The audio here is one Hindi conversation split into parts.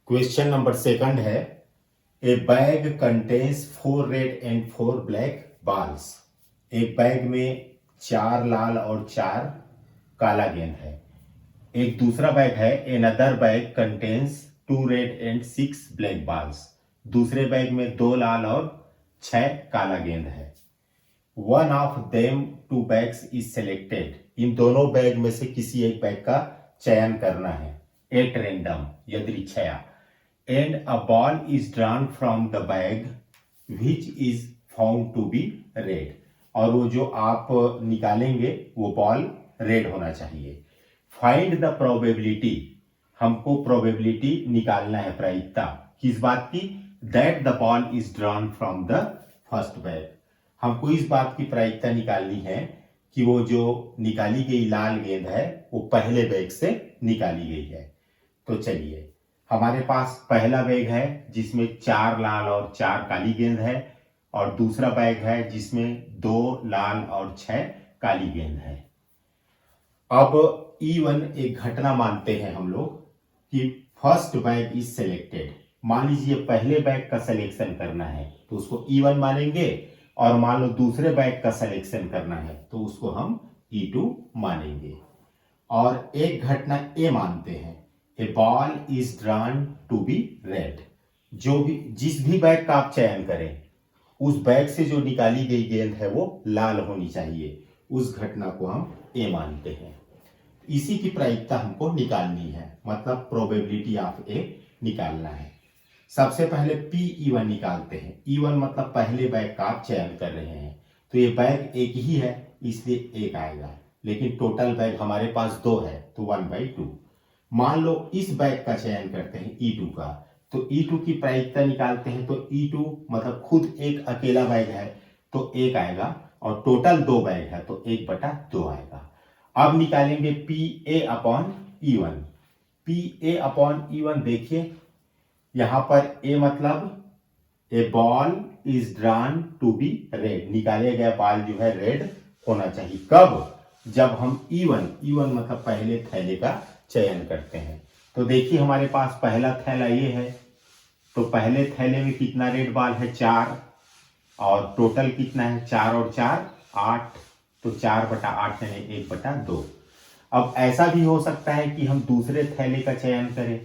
क्वेश्चन नंबर सेकंड है, ए bag contains 4 red and 4 black balls. एक बैग में 4 लाल और 4 काला गेंद है। एक दूसरा बैग है, another bag contains 2 red and 6 black balls. दूसरे बैग में 2 लाल और 6 काला गेंद है। One of them 2 bags is selected. इन दोनों बैग में से किसी एक बैग का चयन करना है एट रैंडम, यदृच्छया। And a ball is drawn from the bag which is found to be red. और वो जो आप निकालेंगे वो बॉल रेड होना चाहिए। Find the probability. हमको प्रोबेबिलिटी निकालना है, प्रायिकता किस बात की? That the ball is drawn from the first bag. हमको इस बात की प्रायिकता निकालनी है कि वो जो निकाली गई लाल गेंद है वो पहले बैग से निकाली गई है। तो चलिए, हमारे पास पहला बैग है जिसमें 4 लाल और 4 काली गेंद है, और दूसरा बैग है जिसमें 2 लाल और 6 काली गेंद है। अब E1 एक घटना मानते हैं हम लोग कि फर्स्ट बैग इज सेलेक्टेड। मान लीजिए पहले बैग का सिलेक्शन करना है तो उसको E1 मानेंगे, और मान लो दूसरे बैग का सिलेक्शन करना है तो उसको हम E2 मानेंगे। और एक घटना ए मानते हैं, a ball is drawn to be red. जो भी जिस भी बैग का आप चयन करें उस बैग से जो निकाली गई गेंद है वो लाल होनी चाहिए। उस घटना को हम ए मानते हैं। इसी की प्रायिकता हमको निकालनी है, मतलब प्रोबेबिलिटी ऑफ ए निकालना है। सबसे पहले P E1 निकालते हैं। E1 मतलब पहले बैग का आप चयन कर रहे हैं, तो ये बैग एक ही है इसलिए एक आएगा, लेकिन टोटल बैग हमारे पास 2 है तो 1/2। मान लो इस बैग का चयन करते हैं E2 का, तो E2 की प्रायिकता निकालते हैं, तो E2 मतलब खुद एक अकेला बैग है तो 1 आएगा, और टोटल 2 बैग है तो 1/2 आएगा। अब निकालेंगे PA/E1। PA/E1 देखिए, यहां पर ए मतलब a ball is drawn to be red. निकाले गया बॉल जो है रेड होना चाहिए। कब? जब हम E1 मतलब पहले थैले का चयन करते हैं। तो देखिए हमारे पास पहला थैला ये है, तो पहले थैले में कितना रेड बॉल है? 4, और टोटल कितना है? 4 और 4 8, तो 4/8 यानी 1/2। अब ऐसा भी हो सकता है कि हम दूसरे थैले का चयन करें,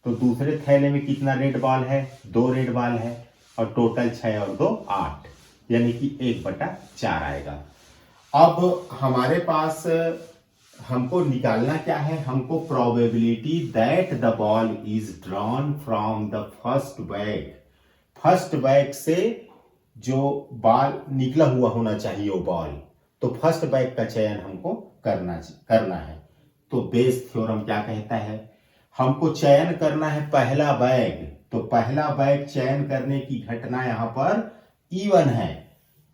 तो दूसरे थैले में कितना रेड बॉल है? 2 रेड बॉल है, और टोटल 6 और 2 8, यानी कि 1/4 आएगा। अब हमारे पास हमको निकालना क्या है? हमको probability that the ball is drawn from the first bag. First bag से जो बॉल निकला हुआ होना चाहिए वो बॉल, तो फर्स्ट बैग का चयन हमको करना है। तो बेस थ्योरम क्या कहता है? हमको चयन करना है पहला बैग, तो पहला बैग चयन करने की घटना यहां पर E1 है,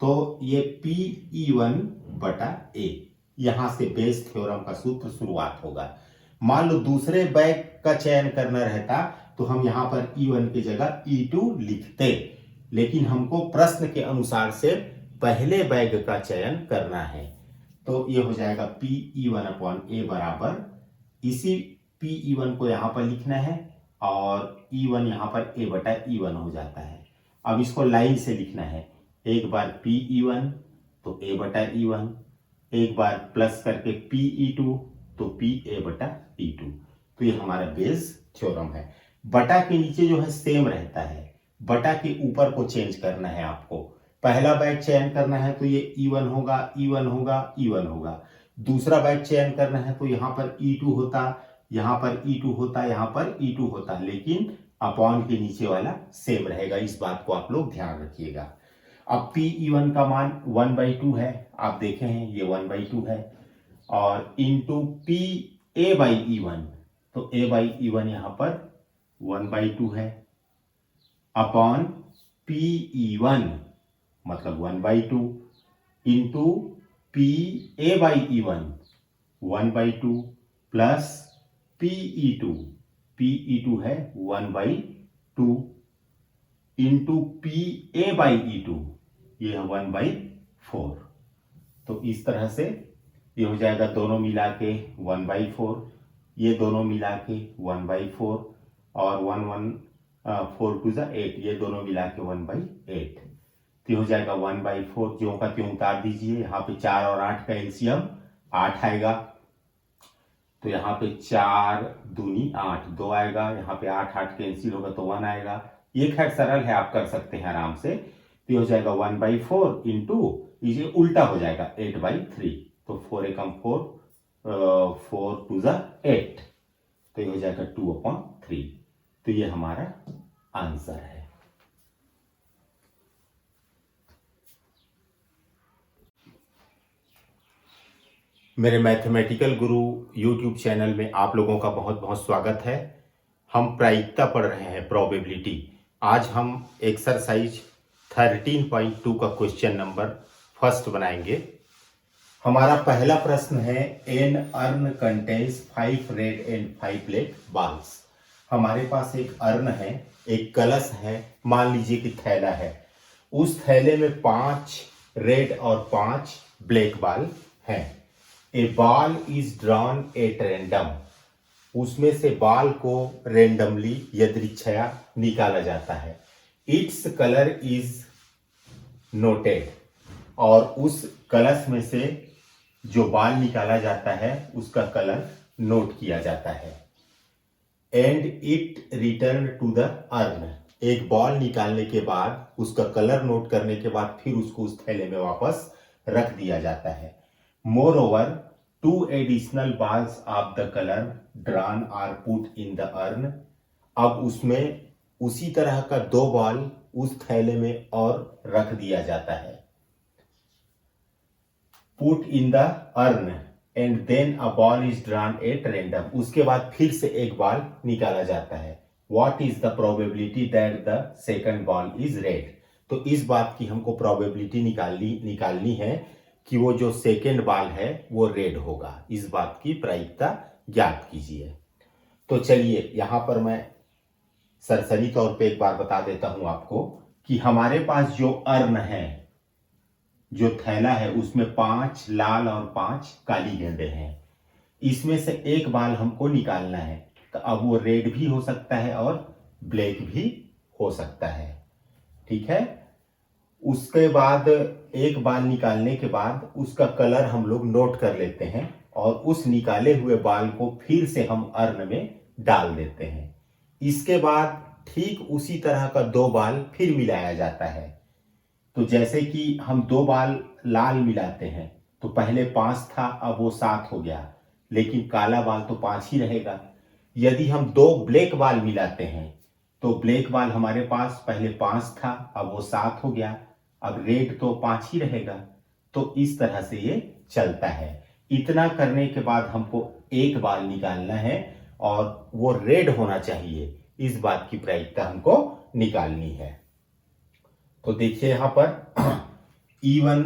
तो ये PE1/A। यहां से बेस थ्योरम का सूत्र शुरुआत होगा। मान लो दूसरे बैग का चयन करना रहता तो हम यहां पर E1 की जगह E2 लिखते, लेकिन हमको प्रश्न के अनुसार से पहले बैग का चयन करना है, तो ये हो जाएगा PE1/A बराबर, इसी PE1 को यहां पर लिखना है, और E1 यहां पर A/E1 हो जाता है। अब इसको लाइन से लिखना है, एक बार PE1 तो A/E1, एक बार प्लस करके PE2 तो PA/E2। तो ये हमारा बेस थ्योरम है। बटा के नीचे जो है सेम रहता है, बटा के ऊपर को चेंज करना है आपको। पहला बैग चयन करना है तो ये E1 होगा, E1 होगा, E1 होगा। दूसरा बैग चयन करना है तो यहां पर E2 होता, यहां पर E2 होता, यहां पर E2 होता, लेकिन अपॉन के नीचे वाला सेम रहेगा। इस बात को आप लोग ध्यान रखिएगा। अब PE1 का मान 1/2 है, आप देखे हैं ये 1/2 है, और इंटू PA/E1, तो A/E1 यहां पर 1/2 है, अपॉन PE1 मतलब 1/2 इंटू PA/E1 1/2 प्लस PE2 है 1/2 इंटू PA/E2 ये है 1/4। तो इस तरह से ये हो जाएगा, दोनों मिला के 1/4, ये दोनों मिला के 1/4, और 1 1 4 2 ज़ा 8, ये दोनों मिला के 1/8। तो हो जाएगा 1/4, ज्यों का त्यों उतार दीजिए। यहाँ पे 4 और 8 का एलसीएम 8 आएगा, तो यहाँ पे 4 दूनी 8, 2 आएगा। यहाँ पे 8 8 कैंसिल होगा तो 1 आएगा। ये खैर सरल है, आप कर सकते हैं आराम से। तो हो जाएगा 1/4 इंटू, ये उल्टा हो जाएगा 8/3, तो 4 एकम 4, 4 2 ज़ा 8, तो ये हो जाएगा 2/3। तो ये हमारा आंसर है। मेरे मैथमेटिकल गुरु यूट्यूब चैनल में आप लोगों का बहुत बहुत स्वागत है। हम प्रायिकता पढ़ रहे हैं, प्रोबेबिलिटी। आज हम एक्सरसाइज 13.2 का क्वेश्चन नंबर फर्स्ट बनाएंगे। हमारा पहला प्रश्न है, an urn contains 5 red and 5 black balls. हमारे पास एक अर्न है, एक कलश है, मान लीजिए कि थैला है। उस थैले में 5 रेड और 5 ब्लैक बाल हैं। A ball is drawn at random, उसमें से बाल को रेंडमली यदृच्छया निकाला जाता है। इट्स कलर इज नोटेड, और उस कलश में से जो बाल निकाला जाता है उसका कलर नोट किया जाता है। And it return to the urn, एक बॉल निकालने के बाद उसका कलर नोट करने के बाद फिर उसको उस थैले में वापस रख दिया जाता है। Moreover, 2 additional balls of the color drawn are put in the urn. अब उसमें उसी तरह का 2 बॉल उस थैले में और रख दिया जाता है। Put in the urn and then a ball is drawn at random. उसके बाद फिर से एक बॉल निकाला जाता है। What is the probability that the second ball is red? तो इस बात की हमको प्रोबेबिलिटी निकालनी है कि वो जो सेकेंड बॉल है वो रेड होगा। इस बात की प्रायिकता ज्ञात कीजिए। तो चलिए यहां पर मैं सरसरी तौर पे एक बार बता देता हूं आपको कि हमारे पास जो अर्न है, जो थैला है, उसमें 5 लाल और 5 काली गेंदें हैं। इसमें से एक बाल हमको निकालना है, तो अब वो रेड भी हो सकता है और ब्लैक भी हो सकता है। ठीक है, उसके बाद एक बाल निकालने के बाद उसका कलर हम लोग नोट कर लेते हैं और उस निकाले हुए बाल को फिर से हम अर्न में डाल देते हैं। इसके बाद ठीक उसी तरह का 2 बाल फिर मिलाया जाता है। तो जैसे कि हम 2 बाल लाल मिलाते हैं तो पहले 5 था, अब वो 7 हो गया, लेकिन काला बाल तो 5 ही रहेगा। यदि हम 2 ब्लैक बाल मिलाते हैं तो ब्लैक बाल हमारे पास पहले 5 था, अब वो 7 हो गया, अब रेड तो 5 ही रहेगा। तो इस तरह से ये चलता है। इतना करने के बाद हमको एक बाल निकालना है और वो रेड होना चाहिए। इस बात की प्रायिकता हमको निकालनी है। तो देखिए यहां पर even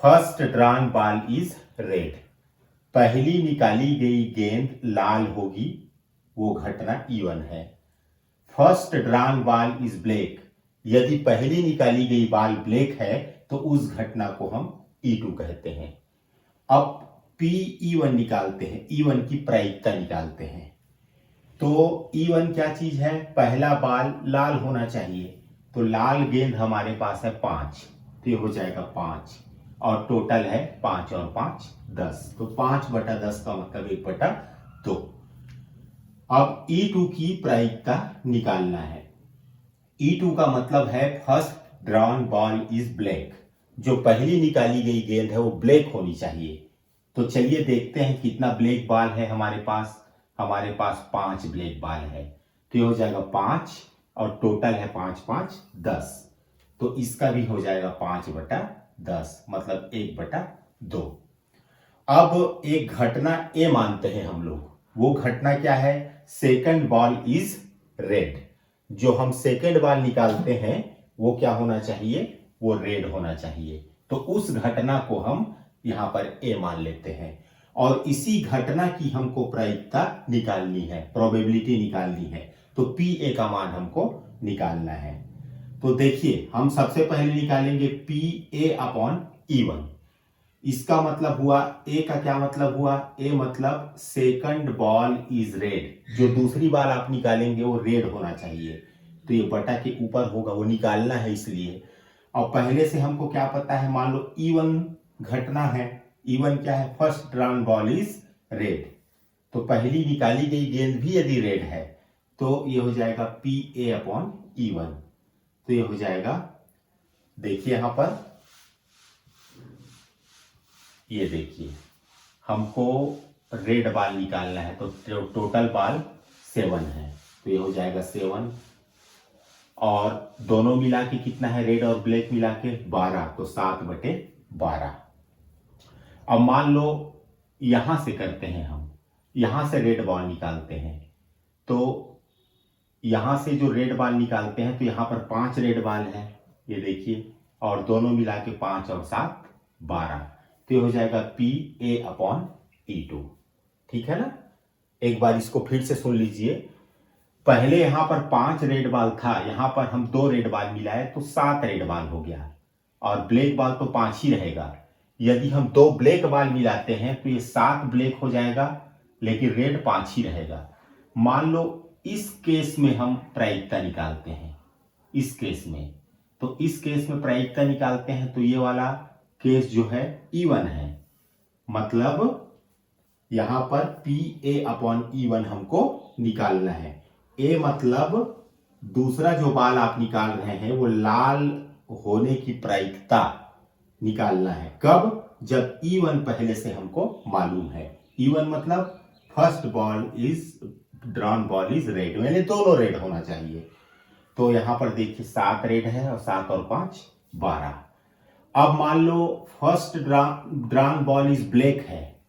first drawn ball is red, पहली निकाली गई गेंद लाल होगी, वो घटना इवन है। First drawn ball is black, यदि पहली निकाली गई बाल ब्लैक है तो उस घटना को हम E2 कहते हैं। अब P-E1 निकालते हैं, E1 की प्रायिकता निकालते हैं। तो E1 क्या चीज है, पहला बाल लाल होना चाहिए, तो लाल गेंद हमारे पास है 5, तो ये हो जाएगा 5, और टोटल है 5 और 5 10, तो 5/10 का मतलब 1/2। अब E2 की प्रायिकता निकालना है। E2 का मतलब है first drawn ball is black, जो पहली निकाली गई गेंद है वो ब्लैक होनी चाहिए। तो चलिए देखते हैं कितना ब्लैक बॉल है हमारे पास। हमारे पास 5 ब्लैक बॉल है, तो ये हो जाएगा 5 और टोटल है 5 5 10, तो इसका भी हो जाएगा 5/10, मतलब 1/2। अब एक घटना ए मानते हैं हम लोग। वो घटना क्या है, सेकंड बॉल इज रेड। जो हम सेकंड बॉल निकालते हैं वो क्या होना चाहिए, वो रेड होना चाहिए। तो उस घटना को हम यहां पर ए मान लेते हैं और इसी घटना की हमको प्रायिकता निकालनी है, प्रोबेबिलिटी निकालनी है। तो P-A का मान हमको निकालना है। तो देखिए हम सबसे पहले निकालेंगे P-A/E1। इसका मतलब हुआ, ए का क्या मतलब हुआ, ए मतलब सेकंड बॉल इज रेड, जो दूसरी बॉल आप निकालेंगे वो रेड होना चाहिए, तो ये बटा के ऊपर होगा, वो निकालना है इसलिए। और पहले से हमको क्या पता है, मान लो E1 घटना है, E1 क्या है, first drawn ball is red, तो पहली निकाली गई गेंद भी यदि रेड है तो ये हो जाएगा PA/E1, तो ये हो जाएगा, देखिए यहां पर, ये देखिए हमको रेड बॉल निकालना है, तो टोटल बॉल 7 है, तो ये हो जाएगा 7, और दोनों मिला के कितना है, रेड और ब्लैक मिला के 12, तो 7/12। अब मान लो यहां से करते हैं, हम यहां से रेड बॉल निकालते हैं, तो यहां से जो रेड बॉल निकालते हैं तो यहां पर 5 रेड बॉल है, ये देखिए, और दोनों मिला के 5 और 7 12, तो ये हो जाएगा PA/E2, ठीक है ना। एक बार इसको फिर से सुन लीजिए, पहले यहां पर 5 रेड बॉल था, यहां पर हम 2 रेड बॉल मिलाए तो 7 रेड बॉल हो गया, और ब्लैक बॉल तो 5 ही रहेगा। यदि हम 2 ब्लैक बॉल मिलाते हैं तो ये 7 ब्लैक हो जाएगा, लेकिन रेड 5 ही रहेगा। मान लो इस केस में हम प्रायिकता निकालते हैं, इस केस में, तो इस केस में प्रायिकता निकालते हैं, तो ये वाला केस जो है E1 है, मतलब यहां पर PA/E1 हमको निकालना है। ए मतलब दूसरा जो बाल आप निकाल रहे हैं वो लाल होने की प्रायिकता निकालना है, कब, जब E1 पहले से हमको मालूम है। E1 मतलब first ball is drawn ball is red, यानी दोनों रेड होना चाहिए। तो यहां पर देखिए 7 रेड है, और 7 और 5 12। अब मान लो first drawn ball is black है,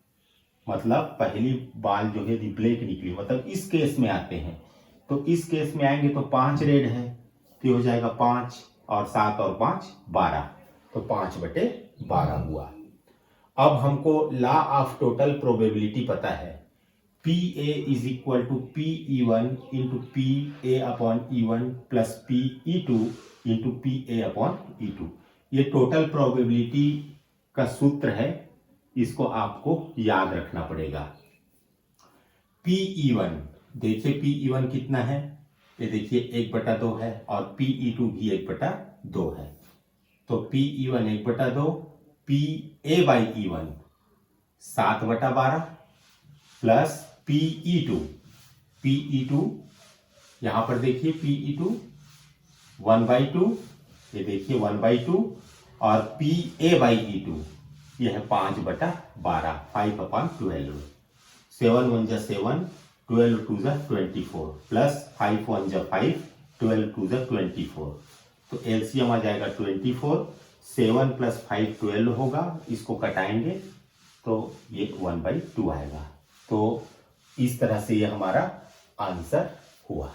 मतलब पहली बॉल जो है ब्लैक निकली, मतलब इस केस में आते हैं, तो इस केस में आएंगे तो 5 रेड है, तो हो जाएगा 5 और 7 और 5 12, तो 5/12 हुआ। अब हमको लॉ ऑफ टोटल प्रोबेबिलिटी पता है, PA = PE1 × PA/E1 plus PE2 × PA/E2, ये टोटल प्रोबेबिलिटी का सूत्र है, इसको आपको याद रखना पड़ेगा। PE1, देखिए PE1 कितना है, ये देखिए 1/2 है, और PE2 भी 1/2 है, तो PE1 1/2, PA/E1 7/12 प्लस PE2 यहां पर देखिए PE2 1/2, ये देखिए 1/2, और PA/E2 ये है 5/12, 5/12, 7 1 जा 7, 12 2 जा 24, प्लस 5 1 जा 5, 12 2 जा 24, तो एलसीएम आ जाएगा 24, 7 + 5 12 होगा, इसको कटाएंगे तो ये 1/2 आएगा। तो इस तरह से ये हमारा आंसर हुआ।